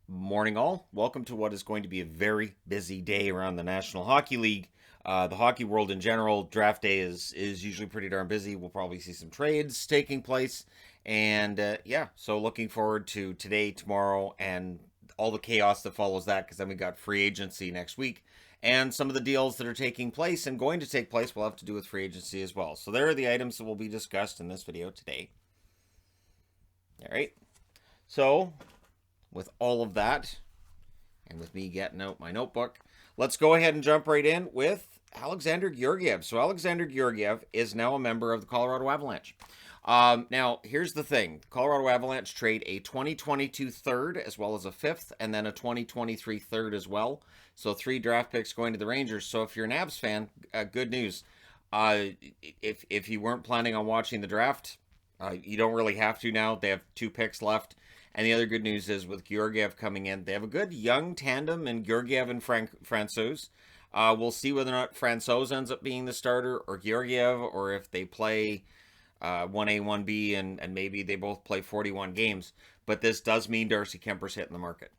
Morning, all. Welcome to what is going to be a very busy day around the National Hockey League. The hockey world in general, draft day is usually pretty darn busy. We'll probably see some trades taking place. And yeah, so looking forward to today, tomorrow, and all the chaos that follows that because then we got free agency next week. And some of the deals that are taking place and going to take place will have to do with free agency as well. So there are the items that will be discussed in this video today. All right. So with all of that, and with me getting out my notebook, let's go ahead and jump right in with Alexander Georgiev. So Alexander Georgiev is now a member of the Colorado Avalanche. Now, here's the thing. Colorado Avalanche trade a 2022 third as well as a fifth, and then a 2023 third as well. So 3 draft picks going to the Rangers. So if you're an Avs fan, good news. If you weren't planning on watching the draft, you don't really have to now. They have 2 picks left. And the other good news is with Georgiev coming in, they have a good young tandem in Georgiev and Francouz. We'll see whether or not Francouz ends up being the starter or Georgiev, or if they play 1A, 1B, and maybe they both play 41 games. But this does mean Darcy Kemper's hitting the market.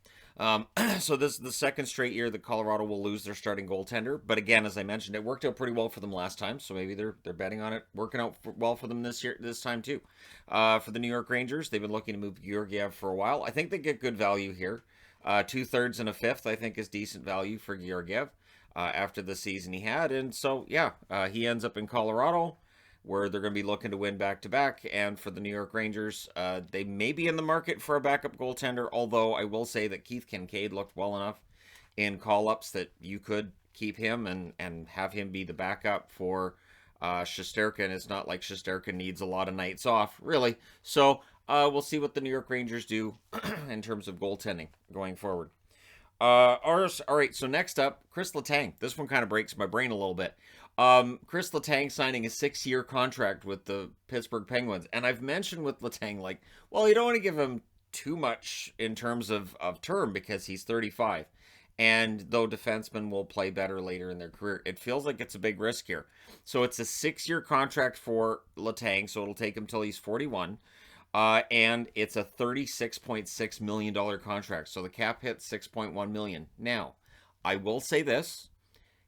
So this is the second straight year that Colorado will lose their starting goaltender. But again, as I mentioned, it worked out pretty well for them last time, so maybe they're betting on it working out well for them this time too. For the New York Rangers, they've been looking to move Georgiev for a while. I think they get good value here. 2/3 and a fifth, I think, is decent value for Georgiev after the season he had, and so yeah, he ends up in Colorado, where they're going to be looking to win back-to-back. And for the New York Rangers, they may be in the market for a backup goaltender, although I will say that Keith Kincaid looked well enough in call-ups that you could keep him and have him be the backup for Shesterkin. It's not like Shesterkin needs a lot of nights off, really. So we'll see what the New York Rangers do in terms of goaltending going forward. All right, so next up, Chris Letang. This one kind of breaks my brain a little bit. Chris Letang signing a 6-year contract with the Pittsburgh Penguins. And I've mentioned with Letang, like, well, you don't want to give him too much in terms of term because he's 35. And though defensemen will play better later in their career, it feels like it's a big risk here. So it's a 6-year contract for Letang, so it'll take him till he's 41. And it's a $36.6 million contract. So the cap hits $6.1 million. Now, I will say this.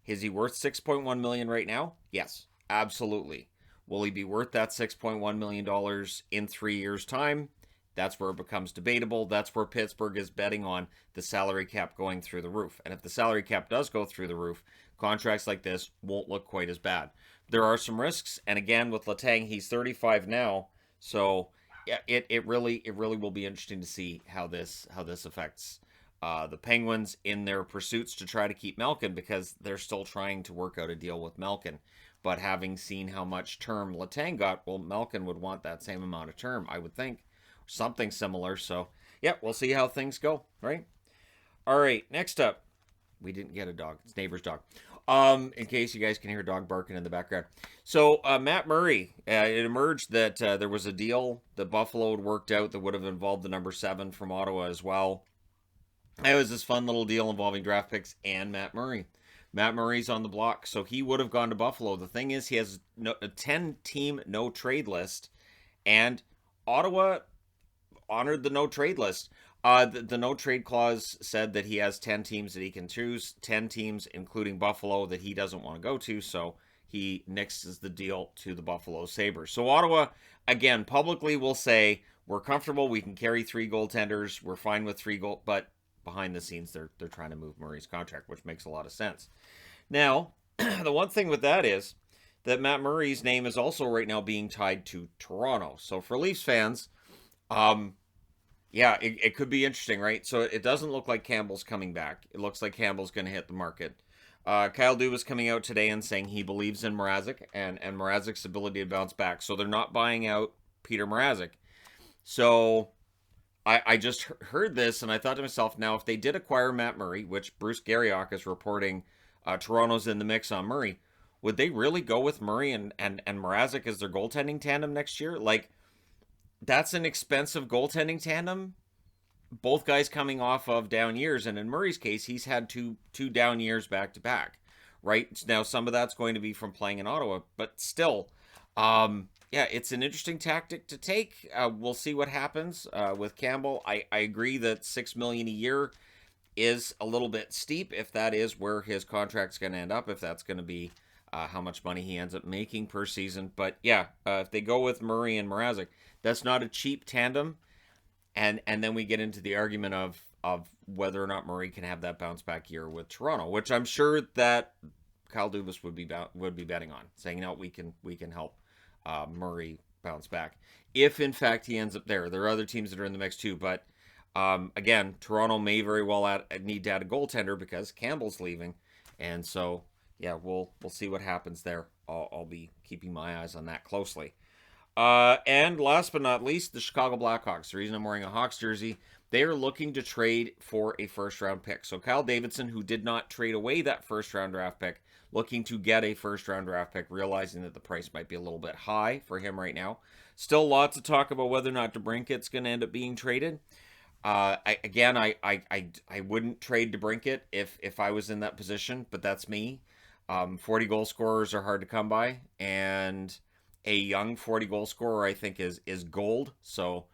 Is he worth $6.1 million right now? Yes, absolutely. Will he be worth that $6.1 million in 3 years' time? That's where it becomes debatable. That's where Pittsburgh is betting on the salary cap going through the roof. And if the salary cap does go through the roof, contracts like this won't look quite as bad. There are some risks. And again, with Letang, he's 35 now. So yeah, it really will be interesting to see how this affects the Penguins in their pursuits to try to keep Malkin, because they're still trying to work out a deal with Malkin. But having seen how much term Letang got, well, Malkin would want that same amount of term, I would think. Something similar. So, yeah, we'll see how things go, right? All right, next up. We didn't get a dog. It's neighbor's dog. In case you guys can hear a dog barking in the background. So, Matt Murray, it emerged that there was a deal that Buffalo had worked out that would have involved the number 7 from Ottawa as well. It was this fun little deal involving draft picks and Matt Murray. Matt Murray's on the block, so he would have gone to Buffalo. The thing is, he has a 10-team no-trade list, and Ottawa honored the no-trade list. The no-trade clause said that he has 10 teams that he can choose, 10 teams, including Buffalo, that he doesn't want to go to, so he nixes the deal to the Buffalo Sabres. So Ottawa, again, publicly will say, we're comfortable, we can carry 3 goaltenders, we're fine with 3 but behind the scenes, they're trying to move Murray's contract, which makes a lot of sense. Now, the one thing with that is that Matt Murray's name is also right now being tied to Toronto. So for Leafs fans, yeah, it could be interesting, right? So it doesn't look like Campbell's coming back. It looks like Campbell's going to hit the market. Kyle Dubas coming out today and saying he believes in Mrazek and Mrazek's ability to bounce back. So they're not buying out Peter Mrazek. So I just heard this, and I thought to myself, now, if they did acquire Matt Murray, which Bruce Garriock is reporting Toronto's in the mix on Murray, would they really go with Murray and Mrazek as their goaltending tandem next year? Like, that's an expensive goaltending tandem. Both guys coming off of down years, and in Murray's case, he's had two down years back to back, right? Now, some of that's going to be from playing in Ottawa, but still, Yeah, it's an interesting tactic to take. We'll see what happens with Campbell. I agree that 6 million a year is a little bit steep if that is where his contract's going to end up. If that's going to be how much money he ends up making per season. But yeah, if they go with Murray and Mrazek, that's not a cheap tandem. And then we get into the argument of whether or not Murray can have that bounce back year with Toronto, which I'm sure that Kyle Dubas would be betting on, saying, no, we can help Murray bounce back if in fact he ends up there. There are other teams that are in the mix too, but again, Toronto may very well need to add a goaltender because Campbell's leaving, and so yeah, we'll see what happens there. I'll be keeping my eyes on that closely. And last but not least, the Chicago Blackhawks. The reason I'm wearing a Hawks jersey, they are looking to trade for a first round pick. So Kyle Davidson, who did not trade away that first round draft pick, looking to get a first round draft pick, realizing that the price might be a little bit high for him right now. Still lots of talk about whether or not DeBrincat's going to end up being traded. I wouldn't trade DeBrincat if I was in that position, but that's me. 40 goal scorers are hard to come by, and a young 40 goal scorer I think is gold. So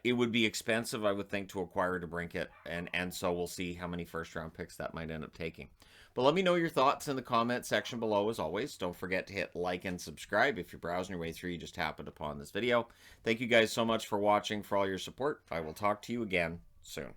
it would be expensive, I would think, to acquire DeBrincat, and so we'll see how many first round picks that might end up taking. But let me know your thoughts in the comment section below. As always, don't forget to hit like and subscribe if you're browsing your way through. You just happened upon this video. Thank you guys so much for watching, for all your support. I will talk to you again soon.